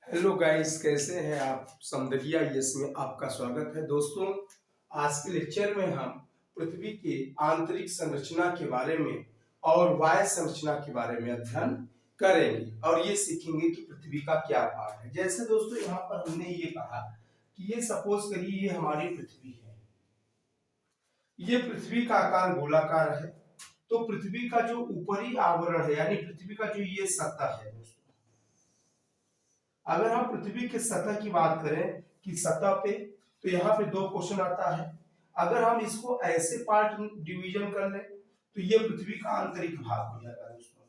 Hello guys, कैसे हैं आप। समदगिया यस में आपका स्वागत है। दोस्तों, आज के लेक्चर में हम पृथ्वी के आंतरिक संरचना के बारे में और बाह्य संरचना के बारे में अध्ययन करेंगे और ये सीखेंगे कि पृथ्वी का क्या भाग है। जैसे दोस्तों यहाँ पर हमने ये कहा कि ये सपोज करिए ये हमारी पृथ्वी है। ये पृथ्वी का आकार गोलाकार है। तो पृथ्वी का जो ऊपरी आवरण है यानी पृथ्वी का जो ये सतह है दोस्तों, अगर हम पृथ्वी के सतह की बात करें कि सतह पे, तो यहाँ पे दो क्वेश्चन आता है। अगर हम इसको ऐसे पार्ट डिवीजन कर ले तो ये पृथ्वी का आंतरिक भाग हो जाएगा दोस्तों,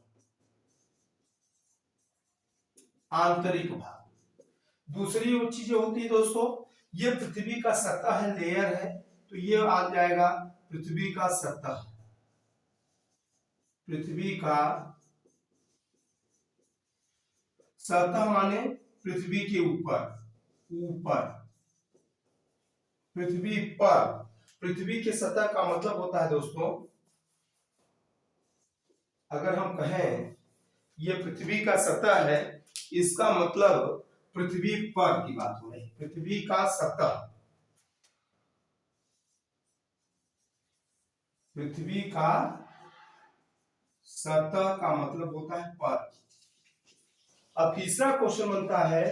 आंतरिक भाग। दूसरी वो चीजें होती है दोस्तों, ये पृथ्वी का सतह है, लेयर है, तो ये आ जाएगा पृथ्वी का सतह। पृथ्वी का सतह माने पृथ्वी के ऊपर, ऊपर पृथ्वी पर। पृथ्वी के सतह का मतलब होता है दोस्तों, अगर हम कहें ये पृथ्वी का सतह है, इसका मतलब पृथ्वी पर की बात हो रही है। पृथ्वी का सतह, पृथ्वी का सतह का मतलब होता है पर। अब तीसरा क्वेश्चन बनता है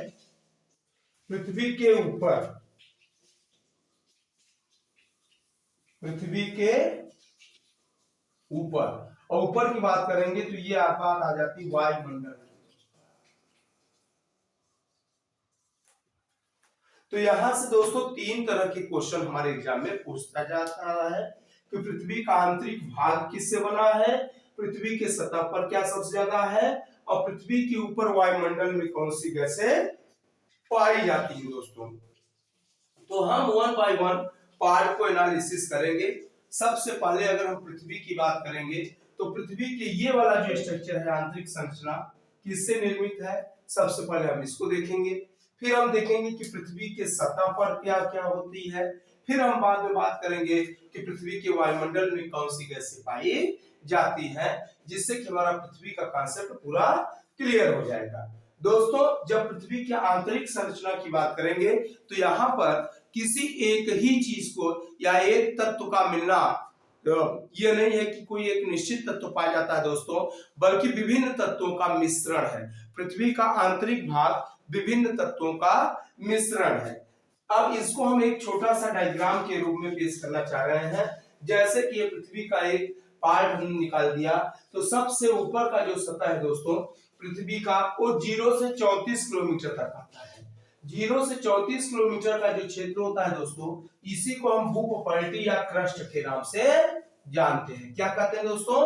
पृथ्वी के ऊपर, पृथ्वी के ऊपर। और ऊपर की बात करेंगे तो ये बात आ जाती वायुमंडल। तो यहां से दोस्तों तीन तरह के क्वेश्चन हमारे एग्जाम में पूछता जाता है कि पृथ्वी का आंतरिक भाग किससे बना है, पृथ्वी के सतह पर क्या सबसे ज्यादा है, और पृथ्वी के ऊपर वायुमंडल में कौन सी गैसें पाई जाती है दोस्तों। तो हम वन बाय वन पार्ट को एनालिसिस करेंगे। सबसे पहले अगर हम पृथ्वी की बात करेंगे तो पृथ्वी के ये वाला जो स्ट्रक्चर है, आंतरिक संरचना, किससे निर्मित है, सबसे पहले हम इसको देखेंगे। फिर हम देखेंगे कि पृथ्वी के सतह पर क्या क्या होती है। फिर हम बाद में बात करेंगे कि पृथ्वी के वायुमंडल में कौन सी गैसें पाई जाती है, जिससे कि हमारा पृथ्वी का कांसेप्ट पूरा क्लियर हो जाएगा। दोस्तों, जब पृथ्वी की आंतरिक संरचना की बात करेंगे तो यहाँ पर किसी एक ही चीज को या एक तत्व का मिलना, तो ये नहीं है कि कोई एक निश्चित तत्व पाया जाता है दोस्तों, बल्कि विभिन्न तत्वों का मिश्रण है। पृथ्वी का आंतरिक भाग विभिन्न तत्वों का मिश्रण है। अब इसको हम एक छोटा सा डायग्राम के रूप में पेश करना चाह रहे हैं। जैसे कि ये पृथ्वी का एक पार्ट हमने निकाल दिया, तो सबसे ऊपर का जो सतह है दोस्तों पृथ्वी का, वो 0 से 34 किलोमीटर तक आता है। 0 से 34 किलोमीटर का जो क्षेत्र होता है दोस्तों, इसी को हम भूपोपल्टी या क्रस्ट के नाम से जानते हैं। क्या कहते हैं दोस्तों,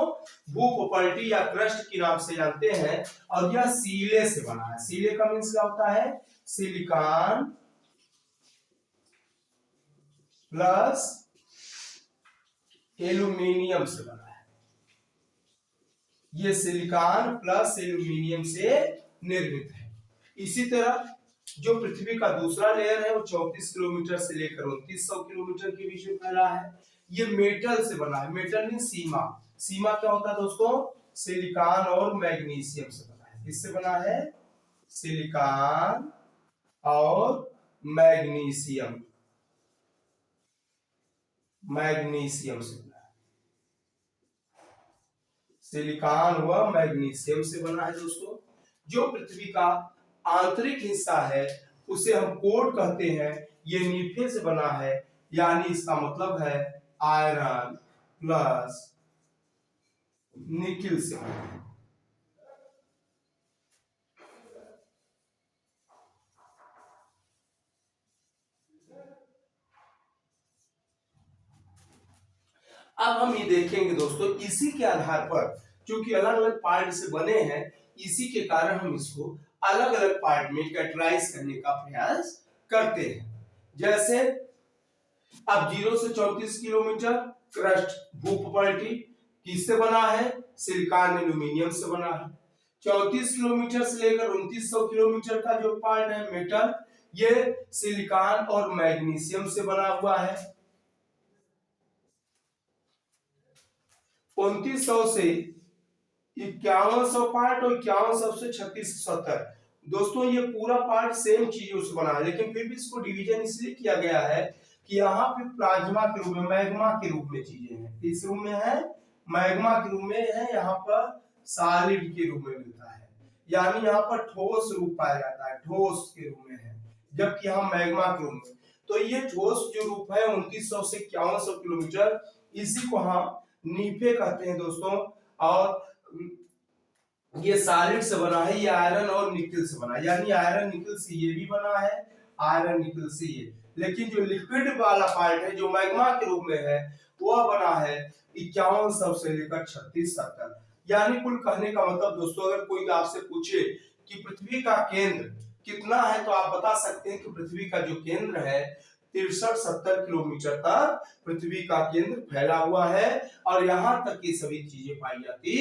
भूपोपल्टी या क्रस्ट के नाम से जानते हैं। और यह सीले से बना है। सीले का मीन्स क्या होता है, सिलिकॉन प्लस एल्यूमिनियम से बना है। ये सिलिकॉन प्लस एल्यूमिनियम से निर्मित है। इसी तरह जो पृथ्वी का दूसरा लेयर है वो 34 किलोमीटर से लेकर 2900 किलोमीटर के बीच में फैला है। ये मेटल से बना है। मेटल मीन सीमा। सीमा क्या होता है दोस्तों, सिलिकॉन और मैग्नीशियम से बना है। किससे बना है, सिलिकॉन और मैग्नीशियम, मैग्नीशियम से बना है। सिलिकॉन व मैग्नीशियम से बना है दोस्तों। जो पृथ्वी का आंतरिक हिस्सा है उसे हम कोर कहते हैं। ये नीफे से बना है, यानी इसका मतलब है आयरन प्लस निकिल से बना है। अब हम ये देखेंगे दोस्तों, इसी के आधार पर, क्योंकि अलग अलग पार्ट से बने हैं, इसी के कारण हम इसको अलग अलग पार्ट में कैटेगराइज करने का प्रयास करते हैं। जैसे अब 0 से 34 किलोमीटर क्रस्ट भूपोपल्टी किससे बना है, सिलिकॉन एल्यूमिनियम से बना है। 34 किलोमीटर से लेकर 2900 किलोमीटर का जो पार्ट है मेटल, ये सिलिकॉन और मैग्नीशियम से बना हुआ है। 2900 से 5100 पार्ट और 5100 से 3670, दोस्तों ये पूरा पार्ट सेम चीजों से बना है, लेकिन फिर भी इसको डिवीजन इसलिए किया गया है कि यहाँ पे प्लाज्मा के रूप में, मैग्मा के रूप में चीजें हैं। इस रूप में है मैग्मा के रूप में है, यहाँ पर सॉलिड के रूप में मिलता है, यानी यहाँ पर ठोस रूप पाया जाता है, ठोस के रूप में है, जबकि यहाँ मैग्मा के रूप में। तो ये ठोस जो रूप है 2900 से 5100 किलोमीटर, इसी को हम नीफे कहते हैं दोस्तों। और ये सॉलिड से बना है, ये आयरन और निकल से बना है, यानी आयरन निकल से ये भी बना है, आयरन निकल से ये। लेकिन जो लिक्विड वाला पार्ट है जो मैग्मा के रूप में है वह बना है 5100 से लेकर 3670। यानी कुल कहने का मतलब दोस्तों, अगर कोई आपसे पूछे कि पृथ्वी का केंद्र कितना है तो आप बता सकते हैं कि पृथ्वी का जो केंद्र है 63-70 किलोमीटर तक पृथ्वी का केंद्र फैला हुआ है, और यहाँ तक ये सभी चीजें पाई जाती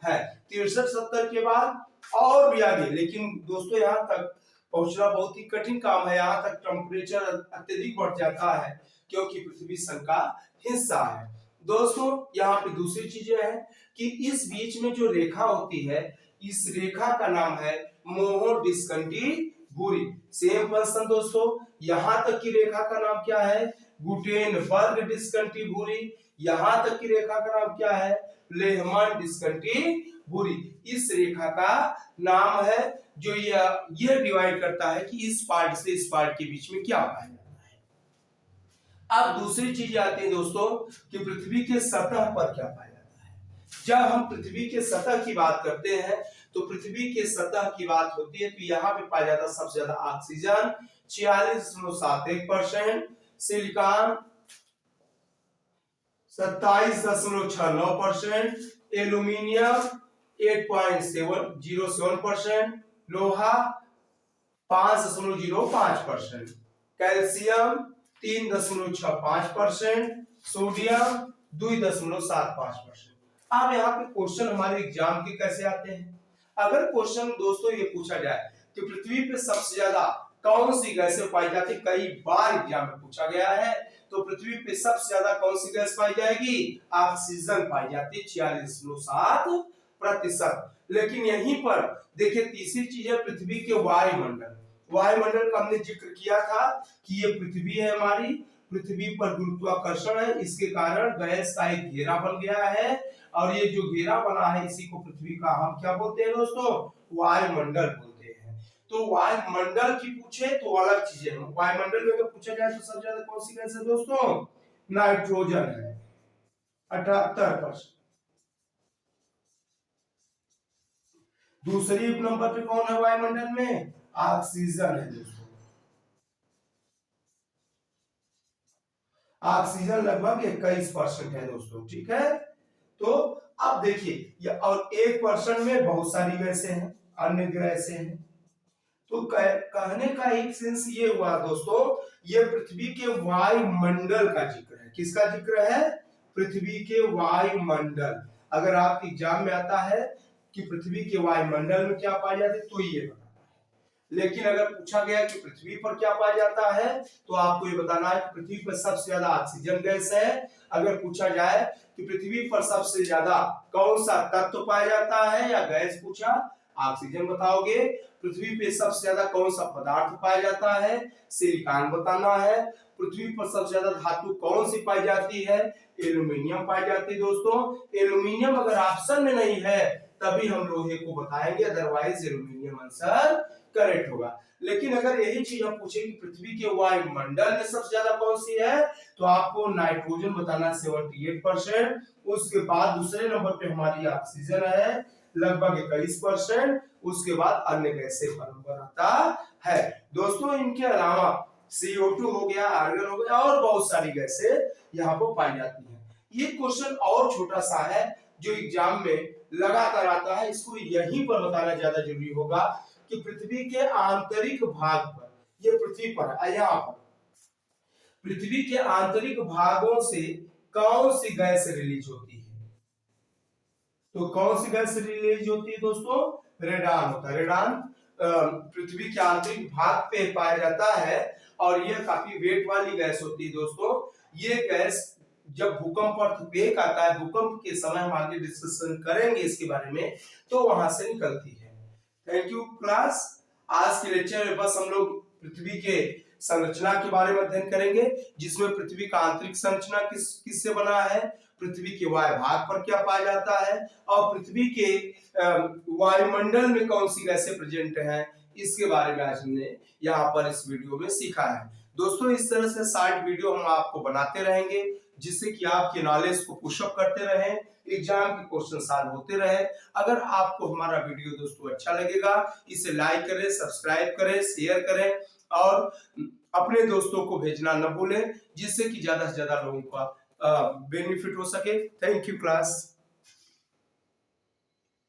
है। 63-70 के बाद और भी आगे, लेकिन दोस्तों यहाँ तक पहुंचना बहुत ही कठिन काम है। यहाँ तक टेम्परेचर अत्यधिक बढ़ जाता है क्योंकि पृथ्वी सन का हिस्सा है। दोस्तों यहाँ पे दूसरी चीजें हैं कि इस बीच में जो रेखा होती है, इस रेखा का नाम है मोहर डिस्कंटिन्यूरी। सेम पर्सन दोस्तों, यहाँ तक की रेखा का नाम क्या है? गुटेनबर्ग डिस्कंटिन्यूरी। यहाँ तक की रेखा का नाम क्या है? लेहमन डिस्कंटिन्यूरी। इस रेखा का नाम है जो ये डिवाइड करता है कि इस पार्ट से इस पार्ट के बीच में क्या पाया जाता है। अब दूसरी चीज आती है दोस्तों कि पृथ्वी के सतह पर क्या पाया जाता है। जब हम पृथ्वी के सतह की बात करते हैं तो पृथ्वी के सतह की बात होती है तो यहाँ पे पाया जाता है सबसे ज्यादा ऑक्सीजन 46.71%, सिलिकॉन 27.69%, एल्यूमिनियम 8.07%, लोहा 5.05%, कैल्शियम 3.65%, सोडियम 2.75%। अब यहाँ पे क्वेश्चन हमारे एग्जाम के कैसे आते हैं? अगर क्वेश्चन दोस्तों ये पूछा जाए कि पृथ्वी पे सबसे ज्यादा कौन सी गैसें पाई जाती, कई बार एग्जाम में पूछा गया है, तो पृथ्वी पे सबसे ज्यादा कौन सी गैस पाई जाएगी? ऑक्सीजन पाई जाती है 46.7%। लेकिन यहीं पर देखिए तीसरी चीज है पृथ्वी के वायुमंडल। वायुमंडल का हमने जिक्र किया था कि ये पृथ्वी है हमारी, पृथ्वी पर गुरुत्वाकर्षण है, इसके कारण गैस का एक घेरा बन गया है, और ये जो घेरा बना है इसी को पृथ्वी का हम क्या बोलते हैं दोस्तों? वायुमंडल बोलते हैं। तो वायुमंडल की पूछे तो अलग चीजें हैं। वायुमंडल में अगर पूछा जाए तो सबसे ज्यादा कौन सी गैस है दोस्तों? नाइट्रोजन है 78%। दूसरी नंबर पे कौन है वायुमंडल में? ऑक्सीजन है दोस्तों। ऑक्सीजन लगभग 21% है दोस्तों, ठीक है। तो अब देखिए और 1% में बहुत सारी गैसें हैं, अन्य गैसें हैं। तो कहने का एक सेंस ये हुआ दोस्तों, ये पृथ्वी के वायुमंडल का जिक्र है। किसका जिक्र है? पृथ्वी के वायुमंडल। अगर आपके एग्जाम में आता है कि पृथ्वी के वायुमंडल में क्या पाया जाता है तो ये बताना है। लेकिन अगर पूछा गया कि पृथ्वी पर क्या पाया जाता है तो आपको ये बताना है कि पृथ्वी पर सबसे ज्यादा ऑक्सीजन गैस है। अगर पूछा जाए कि पृथ्वी पर सबसे ज्यादा कौन सा तत्व पाया जाता है या गैस पूछा, ऑक्सीजन बताओगे। पृथ्वी पे सबसे ज्यादा कौन सा पदार्थ पाया जाता है? सिलिकॉन बताना है। पृथ्वी पर सबसे ज्यादा धातु कौन सी पाई जाती है? एल्यूमिनियम पाई जाती है दोस्तों। एल्यूमिनियम अगर ऑप्शन में नहीं है तभी हम लोहे को बताएंगे, अदरवाइज एल्यूमिनियम आंसर करेक्ट होगा। लेकिन अगर यही चीज हम पूछे कि पृथ्वी के वायुमंडल में सबसे ज्यादा कौन सी है तो आपको नाइट्रोजन बताना 78%। उसके बाद दूसरे नंबर पे हमारी ऑक्सीजन है लगभग 21%। उसके बाद अन्य गैसें का नंबर आता है दोस्तों। इनके अलावा CO2 हो गया, आर्गन हो गया, और बहुत सारी गैसें यहाँ पर पाई जाती हैं। ये क्वेश्चन और छोटा सा है जो एग्जाम में लगातार आता है, इसको यहीं पर बताना ज्यादा जरूरी होगा कि पृथ्वी के आंतरिक भाग पर, ये पृथ्वी पर है, यहाँ पर पृथ्वी के आंतरिक भागों से कौन सी गैस रिलीज होती है? तो कौन सी गैस रिलीज होती है दोस्तों? रेडान होता है। रेडान पृथ्वी के आंतरिक भाग पे पाया जाता है और यह काफी वेट वाली गैस होती है दोस्तों। ये गैस जब भूकंप अर्थक्वेक आता है, भूकंप के समय हम आगे डिस्कशन करेंगे इसके बारे में, तो वहां से निकलती है। Thank you class. आज के लेक्चर में बस हम लोग पृथ्वी के संरचना के बारे में अध्ययन करेंगे, जिसमें पृथ्वी का आंतरिक संरचना किससे बना है, पृथ्वी के वायु भाग पर क्या पाया जाता है, और पृथ्वी के वायुमंडल में कौन सी गैसें प्रेजेंट हैं, इसके बारे में आज हमने यहाँ पर इस वीडियो में सीखा है। दोस्तों, इस तरह से 60 वीडियो हम आपको बनाते रहेंगे, जिससे कि आपके नॉलेज को पुशअप करते रहें, एग्जाम के क्वेश्चन सॉल्व होते रहे। अगर आपको हमारा वीडियो दोस्तों अच्छा लगेगा, इसे लाइक करें, सब्सक्राइब करें, शेयर करें और अपने दोस्तों को भेजना न भूलें, जिससे कि ज्यादा से ज्यादा लोगों का बेनिफिट हो सके। Thank you class.